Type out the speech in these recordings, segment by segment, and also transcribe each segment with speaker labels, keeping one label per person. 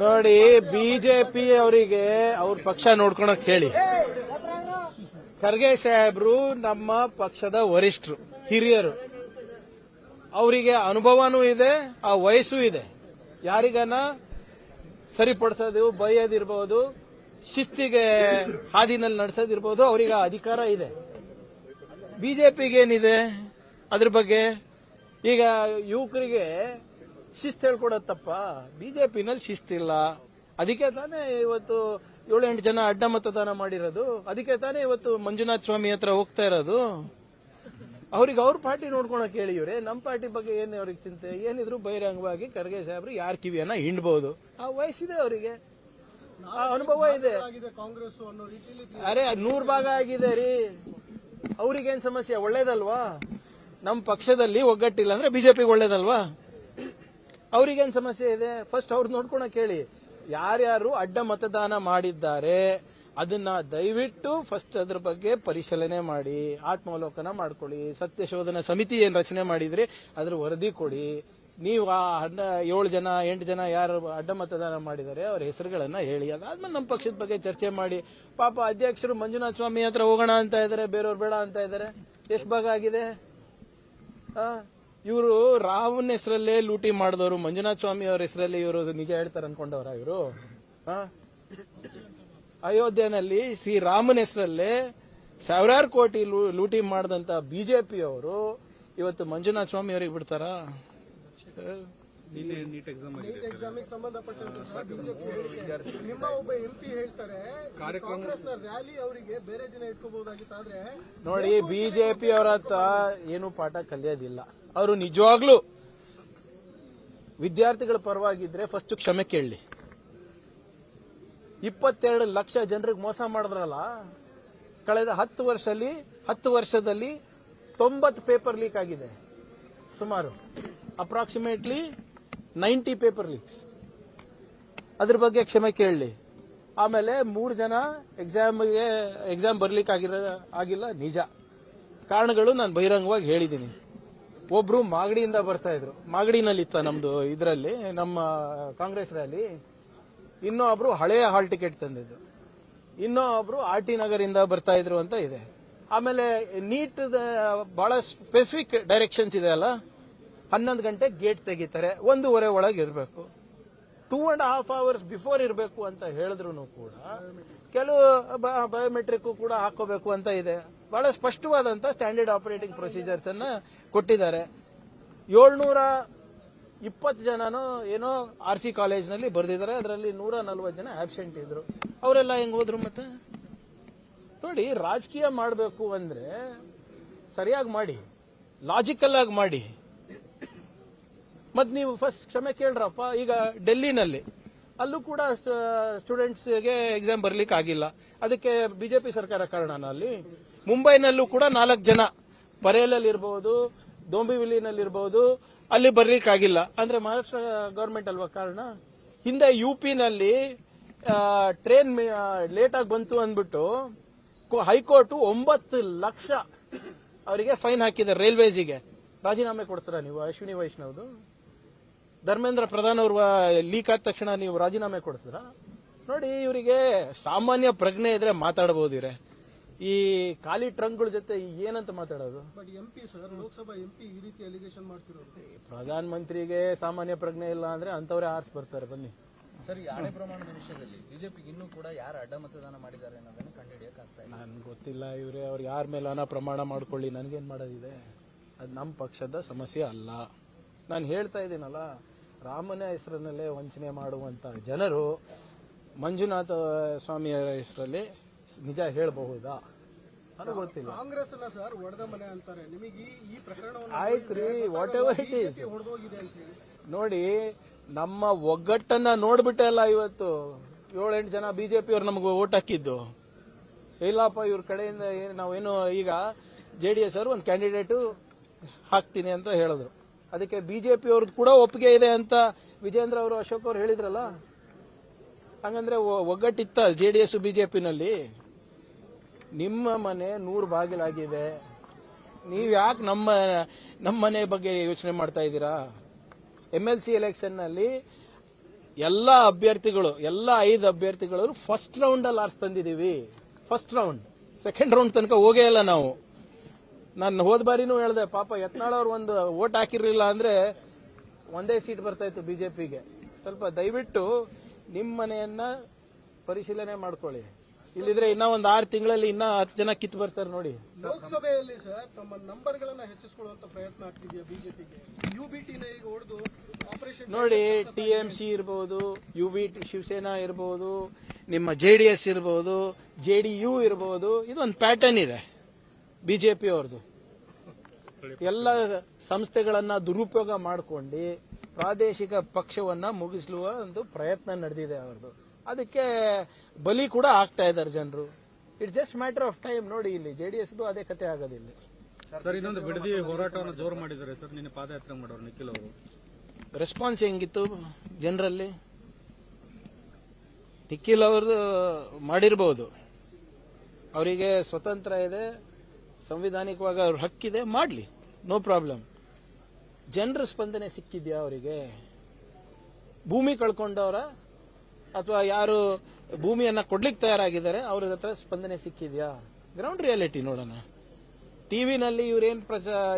Speaker 1: ನೋಡಿ, ಬಿಜೆಪಿ ಅವರಿಗೆ ಅವ್ರ ಪಕ್ಷ ನೋಡ್ಕೊಳಕ್ ಹೇಳಿ. ಖರ್ಗೆ ಸಾಹೇಬ್ರು ನಮ್ಮ ಪಕ್ಷದ ವರಿಷ್ಠರು, ಹಿರಿಯರು. ಅವರಿಗೆ ಅನುಭವನೂ ಇದೆ, ಆ ವಯಸ್ಸು ಇದೆ. ಯಾರಿಗನ ಸರಿಪಡಿಸೋದು, ಬೈಯೋದಿರ್ಬೋದು, ಶಿಸ್ತಿಗೆ ಹಾದಿನಲ್ಲಿ ನಡೆಸೋದಿರ್ಬೋದು, ಅವರಿಗೆ ಅಧಿಕಾರ ಇದೆ. ಬಿಜೆಪಿಗೇನಿದೆ ಅದ್ರ ಬಗ್ಗೆ? ಈಗ ಯುವಕರಿಗೆ ಶಿಸ್ತು ಹೇಳ್ಕೊಡೋದು ತಪ್ಪ? ಬಿಜೆಪಿನಲ್ಲಿ ಶಿಸ್ತಿಲ್ಲ. ಅದಕ್ಕೆ ತಾನೇ ಇವತ್ತು 7-8 ಜನ ಅಡ್ಡ ಮತದಾನ ಮಾಡಿರೋದು. ಅದಕ್ಕೆ ತಾನೇ ಇವತ್ತು ಮಂಜುನಾಥ ಸ್ವಾಮಿ ಹತ್ರ ಹೋಗ್ತಾ ಇರೋದು. ಅವ್ರಿಗೆ ಅವ್ರ ಪಾರ್ಟಿ ನೋಡ್ಕೊಳಕ್ ಹೇಳಿ. ಇವ್ರೆ ನಮ್ಮ ಪಾರ್ಟಿ ಬಗ್ಗೆ ಏನು ಅವ್ರಿಗೆ ಚಿಂತೆ? ಏನಿದ್ರು ಬಹಿರಂಗವಾಗಿ ಖರ್ಗೆ ಸಾಹೇಬ್ರು ಯಾರ ಕಿವಿಯನ್ನ ಹಿಂಡ್ಬಹುದು. ಆ ವಯಸ್ಸಿದೆ ಅವರಿಗೆ, ಆ ಅನುಭವ ಇದೆ.
Speaker 2: ಕಾಂಗ್ರೆಸ್
Speaker 1: ಅರೆ 100 ಭಾಗ ಆಗಿದೆ ರೀ. ಅವ್ರಿಗೇನ್ ಸಮಸ್ಯೆ? ಒಳ್ಳೇದಲ್ವಾ? ನಮ್ಮ ಪಕ್ಷದಲ್ಲಿ ಒಗ್ಗಟ್ಟಿಲ್ಲ ಅಂದ್ರೆ ಬಿಜೆಪಿಗೆ ಒಳ್ಳೇದಲ್ವಾ? ಅವ್ರಿಗೇನ್ ಸಮಸ್ಯೆ ಇದೆ? ಫಸ್ಟ್ ಅವ್ರು ನೋಡ್ಕೊಳಕ್ ಹೇಳಿ. ಯಾರ್ಯಾರು ಅಡ್ಡ ಮತದಾನ ಮಾಡಿದ್ದಾರೆ ಅದನ್ನ ದಯವಿಟ್ಟು ಫಸ್ಟ್ ಅದ್ರ ಬಗ್ಗೆ ಪರಿಶೀಲನೆ ಮಾಡಿ, ಆತ್ಮಾವಲೋಕನ ಮಾಡ್ಕೊಳ್ಳಿ. ಸತ್ಯ ಶೋಧನಾ ಸಮಿತಿ ಏನ್ ರಚನೆ ಮಾಡಿದ್ರಿ ಅದ್ರ ವರದಿ ಕೊಡಿ. ನೀವು ಆ 7 ಜನ 8 ಜನ ಯಾರು ಅಡ್ಡ ಮತದಾನ ಮಾಡಿದ್ದಾರೆ ಅವ್ರ ಹೆಸರುಗಳನ್ನ ಹೇಳಿ. ಅದಾದ್ಮೇಲೆ ನಮ್ಮ ಪಕ್ಷದ ಬಗ್ಗೆ ಚರ್ಚೆ ಮಾಡಿ. ಪಾಪ ಅಧ್ಯಕ್ಷರು ಮಂಜುನಾಥ ಸ್ವಾಮಿ ಹತ್ರ ಹೋಗೋಣ ಅಂತ ಇದ್ದಾರೆ, ಬೇರೆಯವ್ರು ಬೇಡ ಅಂತ ಇದ್ದಾರೆ. ಎಷ್ಟು ಭಾಗ ಆಗಿದೆ? ಇವರು ರಾಮನ ಹೆಸರಲ್ಲೇ ಲೂಟಿ ಮಾಡಿದವರು, ಮಂಜುನಾಥ ಸ್ವಾಮಿ ಅವರ ಹೆಸರಲ್ಲಿ ಇವರು ನಿಜ ಹೇಳ್ತಾರೆ ಅನ್ಕೊಂಡವ್ರ ಇವರು? ಅಯೋಧ್ಯೆನಲ್ಲಿ ಶ್ರೀರಾಮನ ಹೆಸರಲ್ಲೇ ಸಾವಿರಾರು ಕೋಟಿ ಲೂಟಿ ಮಾಡಿದಂತ ಬಿಜೆಪಿ ಅವರು ಇವತ್ತು ಮಂಜುನಾಥ ಸ್ವಾಮಿ ಅವರಿಗೆ ಬಿಡ್ತಾರ?
Speaker 2: ನೀಟ್ ಎಕ್ಸಾಮಿಗೆ ಸಂಬಂಧಪಟ್ಟಂತೆ ನಿಮ್ಮ ಒಬ್ಬ ಎಂಪಿ ಹೇಳ್ತಾರೆ ಕಾಂಗ್ರೆಸ್ನ ರ್ಯಾಲಿ ಅವರಿಗೆ ಬೇರೆ ದಿನ ಇಟ್ಕೋಬಹುದಾಗಿತ್ತು. ಆದ್ರೆ
Speaker 1: ನೋಡಿ, ಬಿಜೆಪಿ ಅವರ ಹತ್ರ ಏನು ಪಾಠ ಕಲಿಯೋದಿಲ್ಲ. ಅವರು ನಿಜವಾಗ್ಲೂ ವಿದ್ಯಾರ್ಥಿಗಳ ಪರವಾಗಿದ್ರೆ ಫಸ್ಟ್ ಕ್ಷಮೆ ಕೇಳಲಿ. 22 ಲಕ್ಷ ಜನರಿಗೆ ಮೋಸ ಮಾಡಿದ್ರಲ್ಲ ಕಳೆದ 10 ವರ್ಷದಲ್ಲಿ 90 ಪೇಪರ್ ಲೀಕ್ ಆಗಿದೆ. ಸುಮಾರು ಅಪ್ರಾಕ್ಸಿಮೇಟ್ಲಿ 90 ಪೇಪರ್ ಲೀಕ್ಸ್. ಅದ್ರ ಬಗ್ಗೆ ಕ್ಷಮೆ ಕೇಳಲಿ. ಆಮೇಲೆ 3 ಜನ ಎಕ್ಸಾಮ್ ಬರ್ಲಿಕ್ಕೆ ಆಗಿಲ್ಲ, ನಿಜ. ಕಾರಣಗಳು ನಾನು ಬಹಿರಂಗವಾಗಿ ಹೇಳಿದ್ದೀನಿ. ಒಬ್ರು ಮಾಗಡಿಯಿಂದ ಬರ್ತಾ ಇದ್ರು, ಮಾಗಡಿನಲ್ಲಿತ್ತ ನಮ್ದು ಇದರಲ್ಲಿ ನಮ್ಮ ಕಾಂಗ್ರೆಸ್ ರ್ಯಾಲಿ. ಇನ್ನೊಬ್ರು ಹಳೆಯ ಹಾಲ್ ಟಿಕೆಟ್ ತಂದಿದ್ರು, ಇನ್ನೊಬ್ರು RT ನಗರಿಂದ ಬರ್ತಾ ಇದ್ರು ಅಂತ ಇದೆ. ಆಮೇಲೆ ನೀಟ್ ಬಹಳ ಸ್ಪೆಸಿಫಿಕ್ ಡೈರೆಕ್ಷನ್ಸ್ ಇದೆ ಅಲ್ಲ, 11 ಗಂಟೆ ಗೇಟ್ ತೆಗಿತಾರೆ, 1:30 ಒಳಗೆ ಇರಬೇಕು, 2.5 hours ಬಿಫೋರ್ ಇರಬೇಕು ಅಂತ ಹೇಳಿದ್ರು ಕೂಡ ಕೆಲವು ಬಯೋಮೆಟ್ರಿಕ್ ಕೂಡ ಹಾಕೋಬೇಕು ಅಂತ ಇದೆ. ಬಹಳ ಸ್ಪಷ್ಟವಾದಂತ ಸ್ಟ್ಯಾಂಡರ್ಡ್ ಆಪರೇಟಿಂಗ್ ಪ್ರೊಸೀಜರ್ಸ್ ಅನ್ನ ಕೊಟ್ಟಿದ್ದಾರೆ. 720 ಜನನೋ ಏನೋ RC ಕಾಲೇಜ್ನಲ್ಲಿ ಬರೆದಿದ್ದಾರೆ. ಅದರಲ್ಲಿ 140 ಜನ ಆಬ್ಸೆಂಟ್ ಇದ್ರು. ಅವರೆಲ್ಲ ಹೆಂಗ್ ಹೋದ್ರು? ಮತ್ತೆ ನೋಡಿ, ರಾಜಕೀಯ ಮಾಡಬೇಕು ಅಂದ್ರೆ ಸರಿಯಾಗಿ ಮಾಡಿ, ಲಾಜಿಕಲ್ ಆಗಿ ಮಾಡಿ. ಮತ್ ನೀವು ಫಸ್ಟ್ ಕ್ಷಮೆ ಕೇಳ್ರಪ್ಪ. ಈಗ ಡೆಲ್ಲಿನಲ್ಲಿ ಅಲ್ಲೂ ಕೂಡ ಸ್ಟೂಡೆಂಟ್ಸ್ಗೆ ಎಕ್ಸಾಮ್ ಬರ್ಲಿಕ್ಕೆ ಆಗಿಲ್ಲ. ಅದಕ್ಕೆ ಬಿಜೆಪಿ ಸರ್ಕಾರ ಕಾರಣನ? ಅಲ್ಲಿ ಮುಂಬೈನಲ್ಲೂ ಕೂಡ 4 ಜನ ಪರೇಲಲ್ಲಿ ಇರಬಹುದು, ದೊಂಬಿವಿಲಿನಲ್ಲಿರಬಹುದು, ಅಲ್ಲಿ ಬರ್ಲಿಕ್ಕೆ ಆಗಿಲ್ಲ ಅಂದ್ರೆ ಮಹಾರಾಷ್ಟ್ರ ಗವರ್ಮೆಂಟ್ ಅಲ್ವಾ ಕಾರಣ? ಹಿಂದೆ UP-ನಲ್ಲಿ ಟ್ರೈನ್ ಲೇಟ್ ಆಗಿ ಬಂತು ಅಂದ್ಬಿಟ್ಟು ಹೈಕೋರ್ಟ್ 9 ಲಕ್ಷ ಅವರಿಗೆ ಫೈನ್ ಹಾಕಿದೆ ರೈಲ್ವೇಸಿಗೆ. ರಾಜೀನಾಮೆ ಕೊಡ್ತೀರಾ ನೀವು? ಅಶ್ವಿನಿ ವೈಷ್ಣವ್ದು ಧರ್ಮೇಂದ್ರ ಪ್ರಧಾನ್ ಅವ್ರ ಲೀಕ್ ಆದ ತಕ್ಷಣ ನೀವು ರಾಜೀನಾಮೆ ಕೊಡ್ತೀರಾ? ನೋಡಿ, ಇವರಿಗೆ ಸಾಮಾನ್ಯ ಪ್ರಜ್ಞೆ ಇದ್ರೆ ಮಾತಾಡಬಹುದು. ಇವ್ರೆ ಈ ಖಾಲಿ ಟ್ರಂಕ್ಗಳ ಜೊತೆ ಏನಂತ ಮಾತಾಡೋದು?
Speaker 2: ಎಂಪಿ ಸರ್, ಲೋಕಸಭಾ ಎಂಪಿ ಈ ರೀತಿ ಅಲಿಗೇಷನ್ ಮಾಡ್ತಿರೋದು.
Speaker 1: ಪ್ರಧಾನ ಮಂತ್ರಿಗೆ ಸಾಮಾನ್ಯ ಪ್ರಜ್ಞೆ ಇಲ್ಲ ಅಂದ್ರೆ ಅಂತವರೇ ಆರ್ಸ್ ಬರ್ತಾರೆ. ಬನ್ನಿ
Speaker 3: ಸರ್, ಈ ಹಣೆ ಪ್ರಮಾಣದ ವಿಷಯದಲ್ಲಿ ಬಿಜೆಪಿಗೆ ಇನ್ನೂ ಕೂಡ ಯಾರು ಅಡ್ಡ ಮತದಾನ ಮಾಡಿದ್ದಾರೆ ಅನ್ನೋದನ್ನು ಕಂಡುಹಿಡಿಯಕ್ಕಾಗ್ತಾ ಇಲ್ಲ.
Speaker 1: ನನ್ಗೆ ಗೊತ್ತಿಲ್ಲ. ಇವರೇ ಅವ್ರು ಯಾರ ಮೇಲೆ ಹಣ ಪ್ರಮಾಣ ಮಾಡ್ಕೊಳ್ಳಿ, ನನ್ಗೇನ್ ಮಾಡೋದಿದೆ? ಅದು ನಮ್ಮ ಪಕ್ಷದ ಸಮಸ್ಯೆ ಅಲ್ಲ. ನಾನು ಹೇಳ್ತಾ ಇದ್ದೀನಲ್ಲ, ರಾಮನ ಹೆಸರಿನಲ್ಲೇ ವಂಚನೆ ಮಾಡುವಂತ ಜನರು ಮಂಜುನಾಥ ಸ್ವಾಮಿಯ ಹೆಸರಲ್ಲಿ ನಿಜ ಹೇಳಬಹುದಾ? ನನಗೆ ಗೊತ್ತಿಲ್ಲ.
Speaker 2: ಕಾಂಗ್ರೆಸ್ ಸರ್ ಒಡೆದ ಮನೆ ಅಂತಾರೆ. ನಿಮಗೆ ಈ ಪ್ರಕರಣವನ್ನು
Speaker 1: ಆಯ್ತ್ರಿ, ವಾಟ್ ಎವರ್ ಇಟ್ ಈಸ್.
Speaker 2: ಹೊಡೆದೋಗಿದೆ ಅಂತ ಹೇಳಿ
Speaker 1: ನೋಡಿ, ನಮ್ಮ ಒಗ್ಗಟ್ಟನ್ನ ನೋಡ್ಬಿಟ್ಟೆ ಅಲ್ಲ ಇವತ್ತು 7-8 ಜನ ಬಿಜೆಪಿ ಅವ್ರು ನಮಗೆ ಓಟ್ ಹಾಕಿದ್ದು. ಇಲ್ಲಪ್ಪ ಇವ್ರ ಕಡೆಯಿಂದ ನಾವೇನು ಈಗ JDS ಅವರು ಒಂದು ಕ್ಯಾಂಡಿಡೇಟ್ ಹಾಕ್ತೀನಿ ಅಂತ ಹೇಳಿದ್ರು. ಅದಕ್ಕೆ ಬಿಜೆಪಿ ಅವ್ರದ್ದು ಕೂಡ ಒಪ್ಪಿಗೆ ಇದೆ ಅಂತ ವಿಜೇಂದ್ರ ಅವರು, ಅಶೋಕ್ ಅವರು ಹೇಳಿದ್ರಲ್ಲ. ಹಂಗಂದ್ರೆ ಒಗ್ಗಟ್ಟಿತ್ತ JDS ಬಿಜೆಪಿನಲ್ಲಿ? ನಿಮ್ಮ ಮನೆ 100 ಬಾಗಿಲಾಗಿದೆ. ನೀವ್ ಯಾಕೆ ನಮ್ಮ ಮನೆ ಬಗ್ಗೆ ಯೋಚನೆ ಮಾಡ್ತಾ ಇದ್ದೀರಾ? MLC ಎಲೆಕ್ಷನ್ ನಲ್ಲಿ ಎಲ್ಲ ಅಭ್ಯರ್ಥಿಗಳು ಎಲ್ಲ 5 ಅಭ್ಯರ್ಥಿಗಳು ಫಸ್ಟ್ ರೌಂಡ್ ಅಲ್ಲಿ ಆರ್ಸ್ ತಂದಿದೀವಿ. ಫಸ್ಟ್ ರೌಂಡ್, ಸೆಕೆಂಡ್ ರೌಂಡ್ ತನಕ ಹೋಗೇ ಇಲ್ಲ ನಾವು. ನಾನು ಹೋದ ಬಾರಿನೂ ಹೇಳ್ದೆ, ಪಾಪ ಯತ್ನಾಳ್ ಅವ್ರು ಒಂದು ವೋಟ್ ಹಾಕಿರ್ಲಿಲ್ಲ ಅಂದ್ರೆ ಒಂದೇ ಸೀಟ್ ಬರ್ತಾ ಇತ್ತು ಬಿಜೆಪಿಗೆ. ಸ್ವಲ್ಪ ದಯವಿಟ್ಟು ನಿಮ್ಮ ಮನೆಯನ್ನ ಪರಿಶೀಲನೆ ಮಾಡ್ಕೊಳ್ಳಿ. ಇಲ್ಲಿದ್ರೆ ಇನ್ನ ಒಂದು 6 ತಿಂಗಳಲ್ಲಿ ಇನ್ನ 10 ಜನ ಕಿತ್ತು ಬರ್ತಾರೆ ನೋಡಿ.
Speaker 2: ಲೋಕಸಭೆಯಲ್ಲಿ ಸರ್ ತಮ್ಮ ನಂಬರ್ಗಳನ್ನ ಹೆಚ್ಚಿಸಿಕೊಳ್ಳುವಂತ ಪ್ರಯತ್ನ ಆಗ್ತಿದೆಯಾ ಬಿಜೆಪಿಗೆ? ಯುಬಿಟಿನ ಈಗ ಹೊಡೆದು ಆಪರೇಷನ್
Speaker 1: ನೋಡಿ, ಟಿಎಂಸಿ ಇರಬಹುದು, ಶಿವಸೇನಾ ಇರಬಹುದು, ನಿಮ್ಮ ಜೆಡಿಎಸ್ ಇರಬಹುದು, ಜೆಡಿಯು ಇರಬಹುದು, ಇದೊಂದು ಪ್ಯಾಟರ್ನ್ ಇದೆ ಬಿಜೆಪಿ ಅವ್ರದ್ದು. ಎಲ್ಲ ಸಂಸ್ಥೆಗಳನ್ನ ದುರುಪಯೋಗ ಮಾಡಿಕೊಂಡು ಪ್ರಾದೇಶಿಕ ಪಕ್ಷವನ್ನ ಮುಗಿಸುವ ಒಂದು ಪ್ರಯತ್ನ ನಡೆದಿದೆ ಅವ್ರದ್ದು. ಅದಕ್ಕೆ ಬಲಿ ಕೂಡ ಆಗ್ತಾ ಇದ್ದಾರೆ ಜನರು. It's just matter of time. ನೋಡಿ, ಇಲ್ಲಿ ಜೆಡಿಎಸ್ ಅದೇ ಕತೆ ಆಗೋದಿಲ್ಲ.
Speaker 4: ಸರ್, ಇನ್ನೊಂದು ಬಿಡದಿ ಹೋರಾಟವನ್ನು ಜೋರು ಮಾಡಿದ್ದಾರೆ ಸರ್. ನಿನ್ನೆ ಪಾದಯಾತ್ರೆ ಮಾಡೋರು ನಿಖಿಲ್ ಅವರು.
Speaker 1: ರೆಸ್ಪಾನ್ಸ್ ಹೆಂಗಿತ್ತು ಜನರಲ್ಲಿ? ನಿಖಿಲ್ ಅವರು ಮಾಡಿರ್ಬೋದು, ಅವರಿಗೆ ಸ್ವತಂತ್ರ ಇದೆ, ಸಂವಿಧಾನಿಕವಾಗಿ ಅವ್ರ ಹಕ್ಕಿದೆ, ಮಾಡಲಿ, ನೋ ಪ್ರಾಬ್ಲಮ್. ಜನರ ಸ್ಪಂದನೆ ಸಿಕ್ಕಿದ್ಯಾ ಅವರಿಗೆ? ಭೂಮಿ ಕಳ್ಕೊಂಡವರ ಅಥವಾ ಯಾರು ಭೂಮಿಯನ್ನ ಕೊಡ್ಲಿಕ್ಕೆ ತಯಾರಾಗಿದ್ದಾರೆ ಅವ್ರ ಹತ್ರ ಸ್ಪಂದನೆ ಸಿಕ್ಕಿದ್ಯಾ? ಗ್ರೌಂಡ್ ರಿಯಾಲಿಟಿ ನೋಡೋಣ. ಟಿವಿನಲ್ಲಿ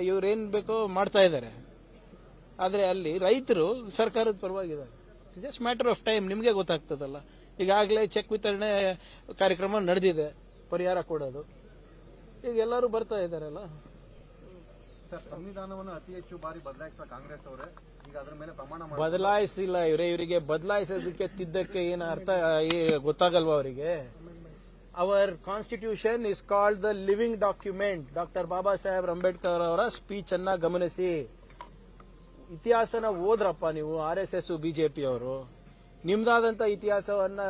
Speaker 1: ಇವ್ರೇನ್ ಬೇಕೋ ಮಾಡ್ತಾ ಇದ್ದಾರೆ, ಆದ್ರೆ ಅಲ್ಲಿ ರೈತರು ಸರ್ಕಾರದ ಪರವಾಗಿದ್ದಾರೆ. It's just matter of time. ನಿಮ್ಗೆ ಗೊತ್ತಾಗ್ತದಲ್ಲ. ಈಗಾಗಲೇ ಚೆಕ್ ವಿತರಣೆ ಕಾರ್ಯಕ್ರಮ ನಡೆದಿದೆ, ಪರಿಹಾರ ಕೊಡೋದು. ಈಗ ಎಲ್ಲರೂ ಬರ್ತಾ ಇದ್ದಾರಲ್ಲ.
Speaker 5: ಸರ್, ಸಂವಿಧಾನವನ್ನು ಅತಿ ಹೆಚ್ಚು ಬಾರಿ ಬದಲಾಯಿಸಿದ ಕಾಂಗ್ರೆಸ್ ಅವರೇ ಈಗ ಅದರ ಮೇಲೆ ಪ್ರಮಾಣ
Speaker 1: ಬದಲಾಯಿಸಿಲ್ಲ ಇವರಿಗೆ ಬದಲಾಯಿಸೋದಕ್ಕೆ ತಿದ್ದಕ್ಕೆ ಏನು ಅರ್ಥ ಗೊತ್ತಾಗಲ್ವಾ ಅವರಿಗೆ? Our constitution is called the living document. Doctor Baba Saheb Ambedkar ಅವರ ಸ್ಪೀಚ್ ಅನ್ನ ಗಮನಿಸಿ. ಇತಿಹಾಸನ ಓದ್ರಪ್ಪ ನೀವು, RSS ಬಿಜೆಪಿ ಅವರು. ನಿಮ್ದಾದಂತ ಇತಿಹಾಸವನ್ನ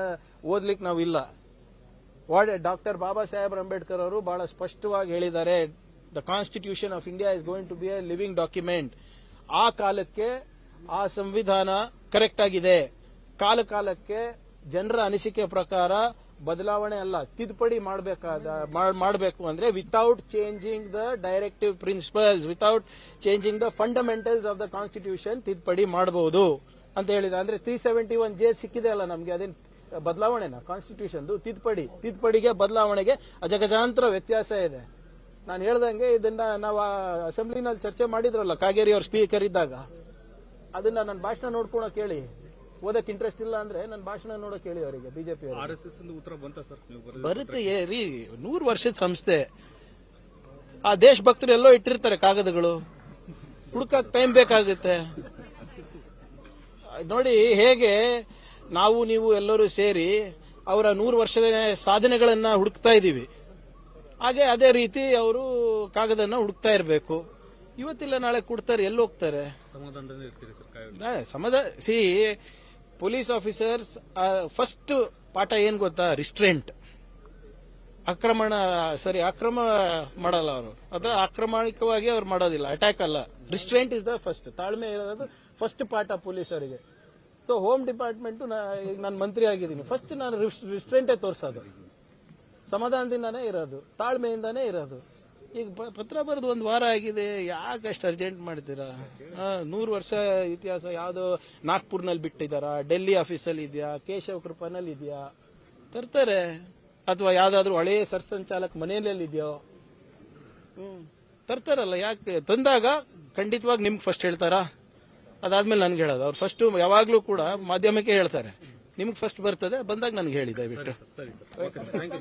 Speaker 1: ಓದ್ಲಿಕ್ಕೆ ನಾವಿಲ್ಲ. ಡಾಕ್ಟರ್ ಬಾಬಾ ಸಾಹೇಬ್ ಅಂಬೇಡ್ಕರ್ ಅವರು ಬಹಳ ಸ್ಪಷ್ಟವಾಗಿ ಹೇಳಿದ್ದಾರೆ, the constitution of India is going to be a living document. ಆ ಕಾಲಕ್ಕೆ ಆ ಸಂವಿಧಾನ ಕರೆಕ್ಟ್ ಆಗಿದೆ. ಕಾಲಕ್ಕೆ ಜನರ ಅನಿಸಿಕೆ ಪ್ರಕಾರ ಬದಲಾವಣೆ ಅಲ್ಲ, ತಿದ್ದುಪಡಿ ಮಾಡಬೇಕು ಅಂದ್ರೆ without changing the directive principles, without changing the fundamentals of the constitution ತಿದ್ದುಪಡಿ ಮಾಡಬಹುದು ಅಂತ ಹೇಳಿದ. ಅಂದ್ರೆ 371J ಸಿಕ್ಕಿದೆ ಅಲ್ಲ ನಮ್ಗೆ, ಅದೇನು ಬದಲಾವಣೆನಾ? ಕಾನ್ಸ್ಟಿಟ್ಯೂಷನ್ ತಿದ್ದುಪಡಿಗೆ ಬದಲಾವಣೆಗೆ ಅಜಗಜಾಂತರ ವ್ಯತ್ಯಾಸ ಇದೆ. ನಾನು ಹೇಳ್ದಂಗೆ ಇದನ್ನ ನಾವು ಅಸೆಂಬ್ಲಿನಲ್ಲಿ ಚರ್ಚೆ ಮಾಡಿದ್ರಲ್ಲ, ಕಾಗೇರಿ ಅವ್ರ ಸ್ಪೀಕರ್ ಇದ್ದಾಗ. ಅದನ್ನ ನನ್ನ ಭಾಷಣ ನೋಡ್ಕೊಳಕ್ ಹೇಳಿ. ಓದಕ್ ಇಂಟ್ರೆಸ್ಟ್ ಇಲ್ಲ ಅಂದ್ರೆ ನನ್ನ ಭಾಷಣ ನೋಡಕ್ ಹೇಳಿ ಅವರಿಗೆ, ಬಿಜೆಪಿ
Speaker 4: RSS ಉತ್ತರ ಬಂತ ಸರ್?
Speaker 1: ಬರುತ್ತೆ ರೀ, 100 ವರ್ಷದ ಸಂಸ್ಥೆ. ಆ ದೇಶಭಕ್ತರು ಎಲ್ಲೋ ಇಟ್ಟಿರ್ತಾರೆ ಕಾಗದಗಳು, ಹುಡುಕಕ್ ಟೈಮ್ ಬೇಕಾಗುತ್ತೆ. ನೋಡಿ ಹೇಗೆ ನಾವು ನೀವು ಎಲ್ಲರೂ ಸೇರಿ ಅವರ 100 ವರ್ಷದ ಸಾಧನೆಗಳನ್ನ ಹುಡುಕ್ತಾ ಇದೀವಿ, ಹಾಗೆ ಅದೇ ರೀತಿ ಅವರು ಕಾಗದನ್ನ ಹುಡುಕ್ತಾ ಇರಬೇಕು. ಇವತ್ತಿಲ್ಲ ನಾಳೆ ಕೊಡ್ತಾರೆ, ಎಲ್ಲಿ ಹೋಗ್ತಾರೆ?
Speaker 4: ಸಮಾಧಾನದಿಂದ ಇರ್ತೀರಿ sir?
Speaker 1: C, police officers first ಪಾಠ ಏನ್ ಗೊತ್ತಾ? ರಿಸ್ಟ್ರೆಂಟ್. ಅಕ್ರಮ ಮಾಡಲ್ಲ ಅವರು, ಅಥವಾ ಆಕ್ರಮಣಿಕವಾಗಿ ಅವ್ರು ಮಾಡೋದಿಲ್ಲ, ಅಟ್ಯಾಕ್ ಅಲ್ಲ. Restraint is the first. ತಾಳ್ಮೆ ಇರೋದು ಫಸ್ಟ್ ಪಾಠ ಪೊಲೀಸರಿಗೆ. ಸೊ ಹೋಮ್ ಡಿಪಾರ್ಟ್ಮೆಂಟ್, ಈಗ ನಾನು ಮಂತ್ರಿ ಆಗಿದ್ದೀನಿ, ಫಸ್ಟ್ ನಾನು ರಿಸ್ಟ್ರೆಂಟೇ ತೋರಿಸೋದು, ಸಮಾಧಾನದಿಂದಾನೇ ಇರೋದು, ತಾಳ್ಮೆಯಿಂದಾನೇ ಇರೋದು. ಈಗ ಪತ್ರ ಬರೆದು 1 ವಾರ ಆಗಿದೆ, ಯಾಕೆ ಅಷ್ಟು ಅರ್ಜೆಂಟ್ ಮಾಡ್ತೀರಾ? 100 ವರ್ಷ ಇತಿಹಾಸ ಯಾವ್ದೋ ನಾಗ್ಪುರ್ನಲ್ಲಿ ಬಿಟ್ಟಿದಾರಾ, ಡೆಲ್ಲಿ ಆಫೀಸಲ್ಲಿ ಇದೆಯಾ, ಕೇಶವ್ ಕೃಪಾನಲ್ಲಿ ಇದೆಯಾ? ತರ್ತಾರೆ. ಅಥವಾ ಯಾವ್ದಾದ್ರು ಹಳೆಯ ಸರ್ಸಂಚಾಲಕ್ ಮನೆಯಲ್ಲಿ ಇದೆಯೋ? ತರ್ತಾರಲ್ಲ. ಯಾಕೆ ತಂದಾಗ ಖಂಡಿತವಾಗಿ ನಿಮ್ಗೆ ಫಸ್ಟ್ ಹೇಳ್ತಾರಾ? ಅದಾದ್ಮೇಲೆ ನನ್ಗೆ ಹೇಳೋದು. ಅವ್ರು ಫಸ್ಟ್ ಯಾವಾಗ್ಲೂ ಕೂಡ ಮಾಧ್ಯಮಕ್ಕೆ ಹೇಳ್ತಾರೆ, ನಿಮ್ಗೆ ಫಸ್ಟ್ ಬರ್ತದೆ, ಬಂದಾಗ ನನ್ಗೆ ಹೇಳಿ ದಯವಿಟ್ಟು.
Speaker 4: ಸರಿ sir, okay sir, thank you.